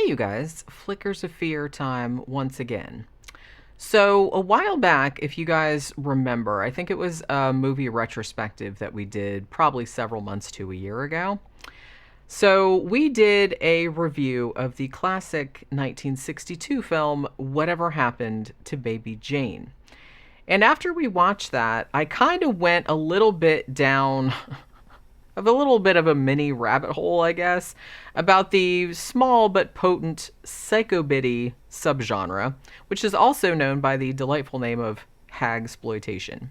you guys, Flickers of Fear time once again. So a while back, if you guys remember, I think it was a movie retrospective that we did probably several months to a year ago. So we did a review of the classic 1962 film, Whatever Happened to Baby Jane. And after we watched that, I kind of went a little bit down of a little bit of a mini rabbit hole, I guess, about the small but potent psychobiddy subgenre, which is also known by the delightful name of hagsploitation.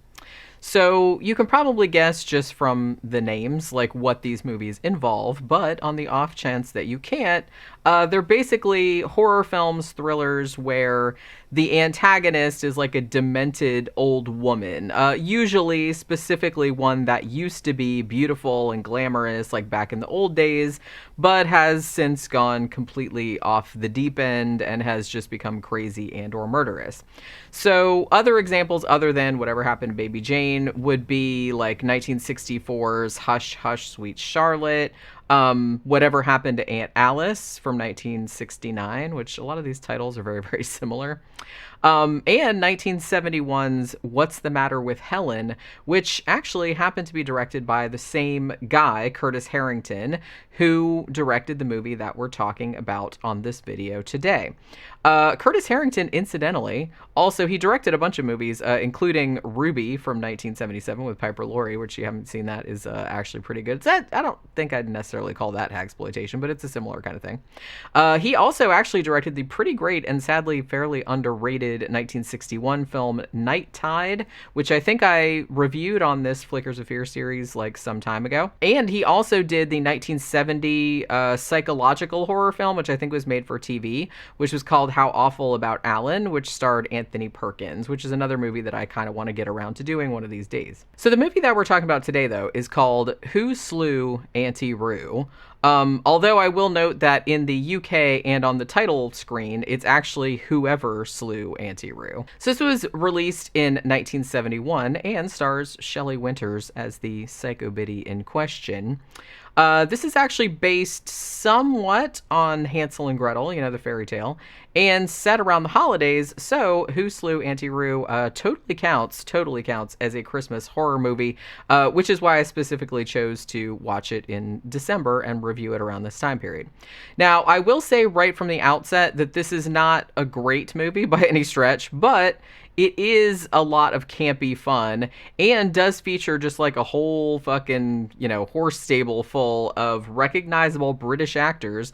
So you can probably guess just from the names, like what these movies involve, but on the off chance that you can't, they're basically horror films, thrillers, where the antagonist is like a demented old woman, usually specifically one that used to be beautiful and glamorous, like back in the old days, but has since gone completely off the deep end and has just become crazy and or murderous. So other examples other than Whatever Happened to Baby Jane would be like 1964's Hush Hush Sweet Charlotte, Whatever Happened to Aunt Alice from 1969, which a lot of these titles are very, very similar. And 1971's What's the Matter with Helen, which actually happened to be directed by the same guy, Curtis Harrington, who directed the movie that we're talking about on this video today. Curtis Harrington, incidentally, also he directed a bunch of movies, including Ruby from 1977 with Piper Laurie, which you haven't seen. That is actually pretty good. I don't think I'd necessarily call that hagsploitation, but it's a similar kind of thing. He also actually directed the pretty great and sadly fairly underrated 1961 film Night Tide, which I think I reviewed on this Flickers of Fear series like some time ago. And he also did the 1970 psychological horror film, which I think was made for TV, which was called How Awful About Alan, which starred Anthony Perkins, which is another movie that I kind of want to get around to doing one of these days. So the movie that we're talking about today, though, is called Who Slew Auntie Roo? Although I will note that in the UK and on the title screen, it's actually Whoever Slew Auntie Roo. So this was released in 1971 and stars Shelley Winters as the psychobiddy in question. This is actually based somewhat on Hansel and Gretel, you know, the fairy tale, and set around the holidays, so Who Slew Auntie Roo totally counts as a Christmas horror movie, which is why I specifically chose to watch it in December and review it around this time period. Now, I will say right from the outset that this is not a great movie by any stretch, but it is a lot of campy fun and does feature just like a whole fucking, horse stable full of recognizable British actors.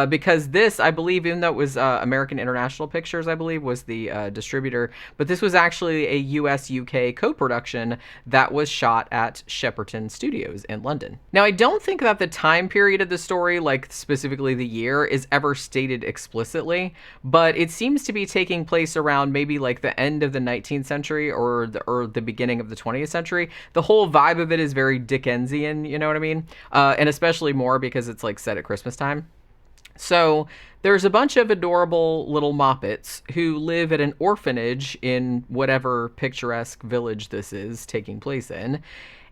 Because this, I believe, even though it was American International Pictures, I believe, was the distributor, but this was actually a US-UK co-production that was shot at Shepperton Studios in London. Now, I don't think that the time period of the story, like specifically the year, is ever stated explicitly, but it seems to be taking place around maybe like the end of the 19th century or the beginning of the 20th century. The whole vibe of it is very Dickensian, you know what I mean? And especially more because it's like set at Christmas time. So there's a bunch of adorable little moppets who live at an orphanage in whatever picturesque village this is taking place in.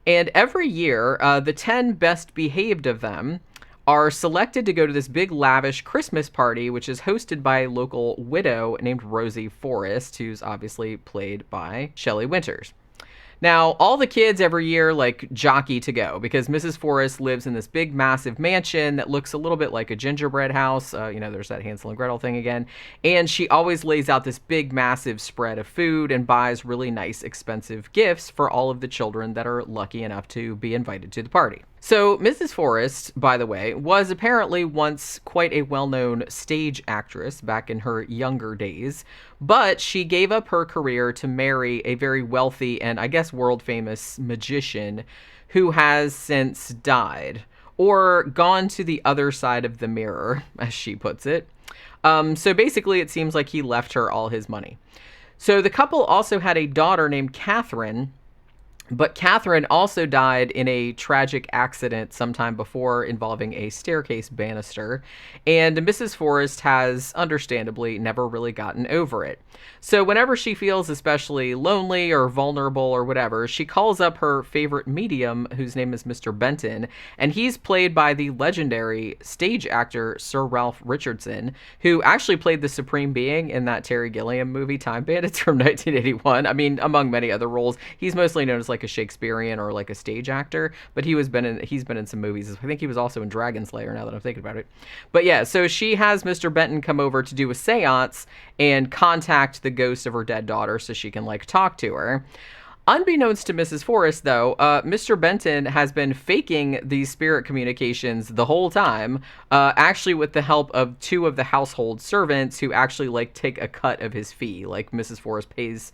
And every year, the 10 best behaved of them are selected to go to this big lavish Christmas party, which is hosted by a local widow named Rosie Forrest, who's obviously played by Shelley Winters. Now, all the kids every year jockey to go because Mrs. Forrest lives in this big, massive mansion that looks a little bit like a gingerbread house. There's that Hansel and Gretel thing again. And she always lays out this big, massive spread of food and buys really nice, expensive gifts for all of the children that are lucky enough to be invited to the party. So Mrs. Forrest, by the way, was apparently once quite a well-known stage actress back in her younger days, but she gave up her career to marry a very wealthy and I guess world-famous magician who has since died, or gone to the other side of the mirror, as she puts it. So basically it seems like he left her all his money. So the couple also had a daughter named Catherine, But Catherine also died in a tragic accident sometime before involving a staircase banister, and Mrs. Forrest has, understandably, never really gotten over it. So whenever she feels especially lonely or vulnerable or whatever, she calls up her favorite medium, whose name is Mr. Benton, and he's played by the legendary stage actor Sir Ralph Richardson, who actually played the Supreme Being in that Terry Gilliam movie Time Bandits from 1981. I mean, among many other roles. He's mostly known as like a Shakespearean or like a stage actor, but he's been in some movies. I think he was also in Dragon Slayer, now that I'm thinking about it. But yeah, so she has Mr. Benton come over to do a seance and contact the ghost of her dead daughter so she can like talk to her. Unbeknownst to Mrs. Forrest, though, Mr. Benton has been faking these spirit communications the whole time, actually with the help of two of the household servants who actually, like, take a cut of his fee. Like, Mrs. Forrest pays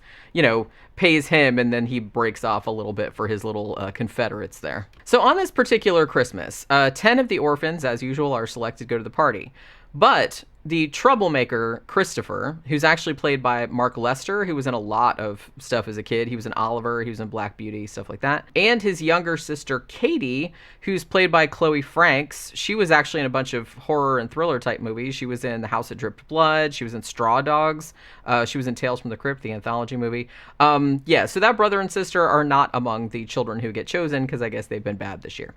him, and then he breaks off a little bit for his little confederates there. So on this particular Christmas, 10 of the orphans, as usual, are selected to go to the party. But the troublemaker, Christopher, who's actually played by Mark Lester, who was in a lot of stuff as a kid. He was in Oliver, he was in Black Beauty, stuff like that. And his younger sister, Katie, who's played by Chloe Franks. She was actually in a bunch of horror and thriller type movies. She was in The House That Dripped Blood. She was in Straw Dogs. She was in Tales from the Crypt, the anthology movie. So that brother and sister are not among the children who get chosen because I guess they've been bad this year.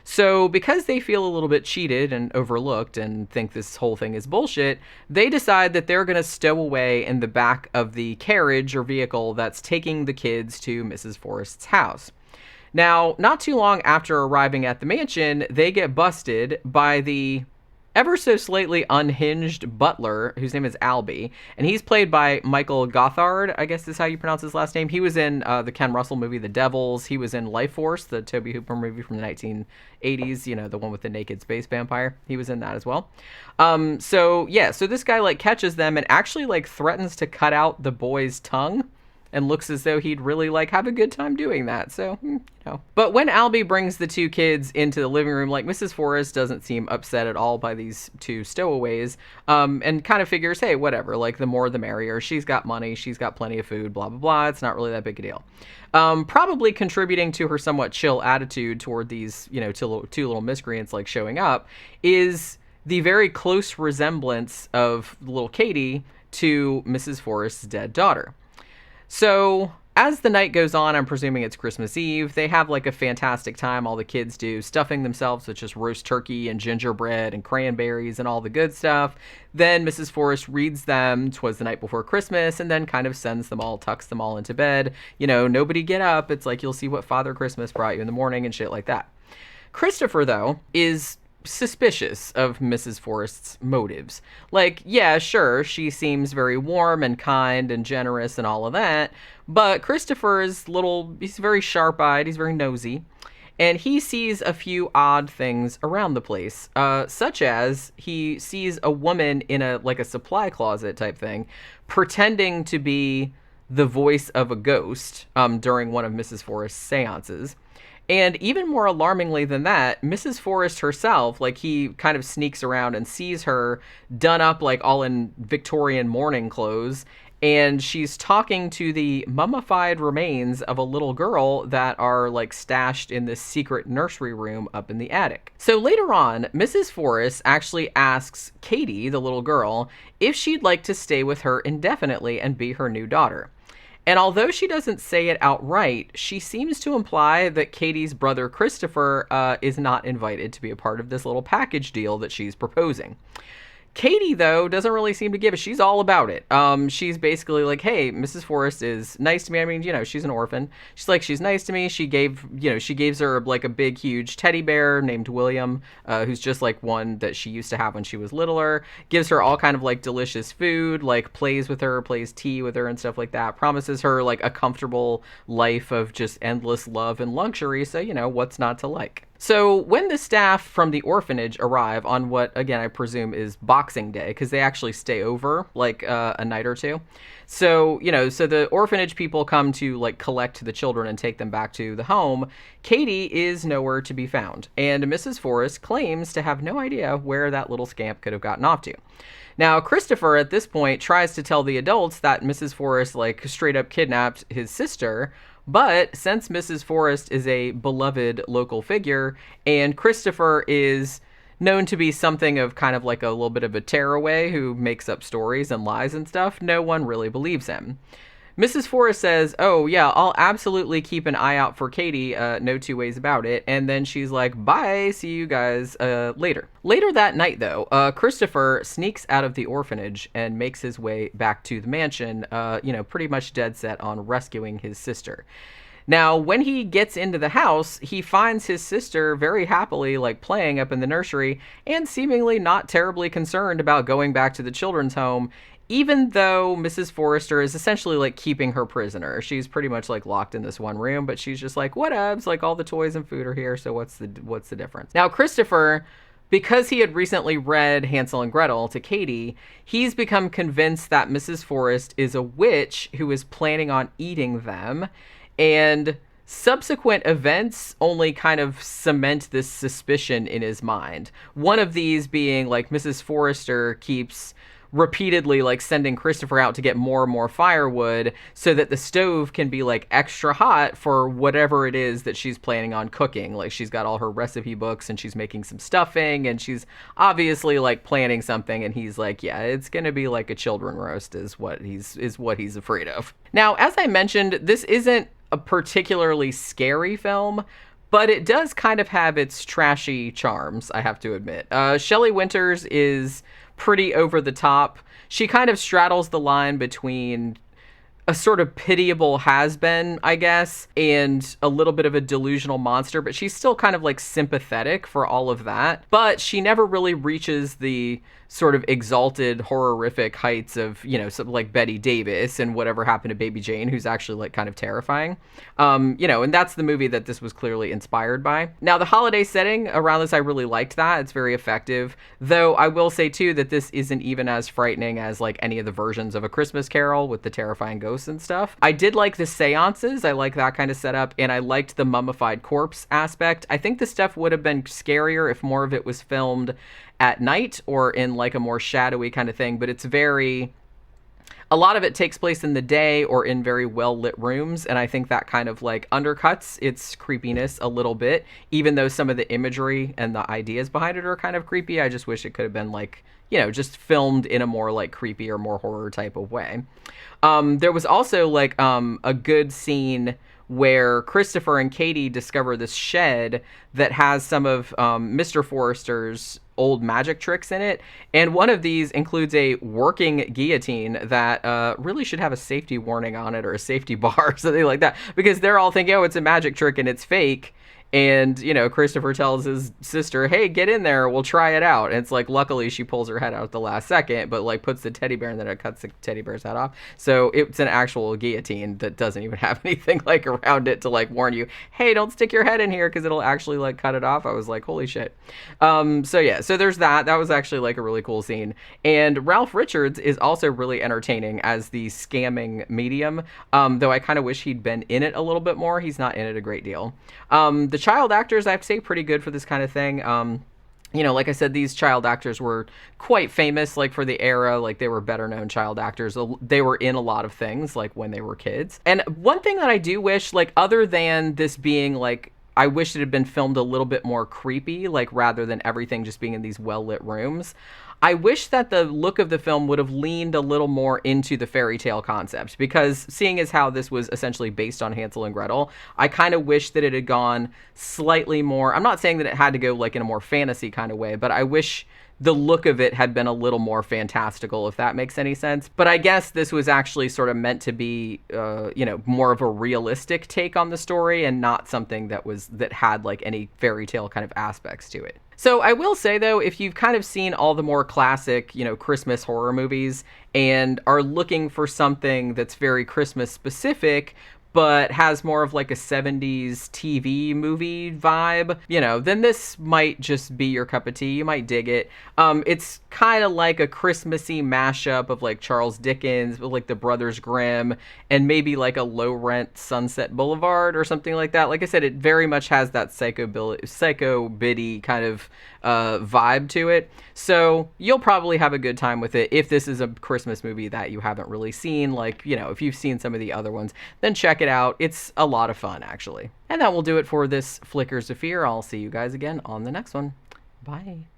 So because they feel a little bit cheated and overlooked and think this whole thing is bullshit, they decide that they're going to stow away in the back of the carriage or vehicle that's taking the kids to Mrs. Forrest's house. Now, not too long after arriving at the mansion, they get busted by the ever so slightly unhinged butler, whose name is Albie, and he's played by Michael Gothard, I guess is how you pronounce his last name. He was in the Ken Russell movie The Devils. He was in Life Force, the Tobe Hooper movie from the 1980s, the one with the naked space vampire. He was in that as well. So this guy like catches them and actually like threatens to cut out the boy's tongue, and looks as though he'd really like have a good time doing that. So, But when Albie brings the two kids into the living room, like Mrs. Forrest doesn't seem upset at all by these two stowaways, and kind of figures, hey, whatever, like the more the merrier. She's got money, she's got plenty of food, blah, blah, blah. It's not really that big a deal. Probably contributing to her somewhat chill attitude toward these, two little miscreants like showing up is the very close resemblance of little Katie to Mrs. Forrest's dead daughter. So as the night goes on, I'm presuming it's Christmas Eve, they have like a fantastic time, all the kids do, stuffing themselves with just roast turkey and gingerbread and cranberries and all the good stuff. Then Mrs. Forrest reads them 'Twas the Night Before Christmas, and then kind of sends them all, tucks them all into bed. Nobody get up. It's like, you'll see what Father Christmas brought you in the morning and shit like that. Christopher, though, is suspicious of Mrs. Forrest's motives. Like, yeah, sure, she seems very warm and kind and generous and all of that, but Christopher is he's very sharp-eyed, he's very nosy, and he sees a few odd things around the place, such as he sees a woman in a supply closet type thing, pretending to be the voice of a ghost during one of Mrs. Forrest's seances. And even more alarmingly than that, Mrs. Forrest herself, like he kind of sneaks around and sees her done up like all in Victorian mourning clothes, and she's talking to the mummified remains of a little girl that are like stashed in this secret nursery room up in the attic. So later on, Mrs. Forrest actually asks Katie, the little girl, if she'd like to stay with her indefinitely and be her new daughter. And although she doesn't say it outright, she seems to imply that Katie's brother Christopher is not invited to be a part of this little package deal that she's proposing. Katie, though, doesn't really seem to give it. She's all about it. She's basically like, hey, Mrs. Forrest is nice to me. I mean, she's an orphan. She's nice to me. She gives her like a big, huge teddy bear named William, who's just like one that she used to have when she was littler. Gives her all kind of like delicious food, like plays with her, plays tea with her and stuff like that. Promises her like a comfortable life of just endless love and luxury. So, what's not to like? So when the staff from the orphanage arrive on what, again, I presume is Boxing Day, because they actually stay over like a night or two. So, so the orphanage people come to like collect the children and take them back to the home. Katie is nowhere to be found, and Mrs. Forrest claims to have no idea where that little scamp could have gotten off to. Now, Christopher at this point tries to tell the adults that Mrs. Forrest like straight up kidnapped his sister, But since Mrs. Forrest is a beloved local figure and Christopher is known to be something of kind of like a little bit of a tearaway who makes up stories and lies and stuff, no one really believes him. Mrs. Forrest says, oh, yeah, I'll absolutely keep an eye out for Katie, no two ways about it. And then she's like, bye, see you guys later. Later that night, though, Christopher sneaks out of the orphanage and makes his way back to the mansion, pretty much dead set on rescuing his sister. Now, when he gets into the house, he finds his sister very happily, like, playing up in the nursery and seemingly not terribly concerned about going back to the children's home, even though Mrs. Forrester is essentially, like, keeping her prisoner. She's pretty much, like, locked in this one room, but she's just like, whatevs, like, all the toys and food are here, so what's the difference? Now, Christopher, because he had recently read Hansel and Gretel to Katie, he's become convinced that Mrs. Forrest is a witch who is planning on eating them, and subsequent events only kind of cement this suspicion in his mind. One of these being, like, Mrs. Forrester keeps repeatedly, like, sending Christopher out to get more and more firewood so that the stove can be, like, extra hot for whatever it is that she's planning on cooking. Like, she's got all her recipe books and she's making some stuffing and she's obviously, like, planning something, and he's like, yeah, it's gonna be like a children roast is what he's afraid of. Now, as I mentioned, this isn't a particularly scary film, but it does kind of have its trashy charms, I have to admit. Shelley Winters is pretty over the top. She kind of straddles the line between a sort of pitiable has-been, I guess, and a little bit of a delusional monster, but she's still kind of, like, sympathetic for all of that. But she never really reaches the sort of exalted, horrific heights of, something like Betty Davis and Whatever Happened to Baby Jane, who's actually, like, kind of terrifying. And that's the movie that this was clearly inspired by. Now, the holiday setting around this, I really liked that. It's very effective. Though I will say, too, that this isn't even as frightening as, like, any of the versions of A Christmas Carol with the terrifying ghosts and stuff. I did like the seances. I like that kind of setup. And I liked the mummified corpse aspect. I think the stuff would have been scarier if more of it was filmed at night or in, like, a more shadowy kind of thing. But it's a lot of it takes place in the day or in very well lit rooms, and I think that kind of, like, undercuts its creepiness a little bit, even though some of the imagery and the ideas behind it are kind of creepy. I just wish it could have been, like, just filmed in a more, like, creepy or more horror type of way. There was also, like, a good scene where Christopher and Katie discover this shed that has some of Mr. Forrester's old magic tricks in it, and one of these includes a working guillotine that really should have a safety warning on it or a safety bar or something like that, because they're all thinking, oh, it's a magic trick and it's fake. And, Christopher tells his sister, hey, get in there, we'll try it out. And it's like, luckily she pulls her head out at the last second, but, like, puts the teddy bear and then it cuts the teddy bear's head off. So it's an actual guillotine that doesn't even have anything, like, around it to, like, warn you, hey, don't stick your head in here because it'll actually, like, cut it off. I was like, holy shit. So there's that. That was actually, like, a really cool scene. And Ralph Richards is also really entertaining as the scamming medium, though I kind of wish he'd been in it a little bit more. He's not in it a great deal. The child actors, I have to say, pretty good for this kind of thing. Like I said, these child actors were quite famous, like, for the era. Like, they were better known child actors. They were in a lot of things, like, when they were kids. And one thing that I do wish, like, other than this being, like, I wish it had been filmed a little bit more creepy, like, rather than everything just being in these well-lit rooms. I wish that the look of the film would have leaned a little more into the fairy tale concept, because seeing as how this was essentially based on Hansel and Gretel, I kind of wish that it had gone slightly more, I'm not saying that it had to go, like, in a more fantasy kind of way, but I wish the look of it had been a little more fantastical, if that makes any sense. But I guess this was actually sort of meant to be, more of a realistic take on the story and not something that had, like, any fairy tale kind of aspects to it. So I will say, though, if you've kind of seen all the more classic, Christmas horror movies and are looking for something that's very Christmas specific, but has more of, like, a 70s TV movie vibe, then this might just be your cup of tea. You might dig it. It's kind of like a Christmassy mashup of like Charles Dickens with like the Brothers Grimm and maybe like a low rent Sunset Boulevard or something like that. Like I said, it very much has that psycho-biddy kind of vibe to it. So you'll probably have a good time with it if this is a Christmas movie that you haven't really seen. Like, you know, if you've seen some of the other ones, then check it out. It's a lot of fun, actually. And that will do it for this Flickers of Fear. I'll see you guys again on the next one. Bye.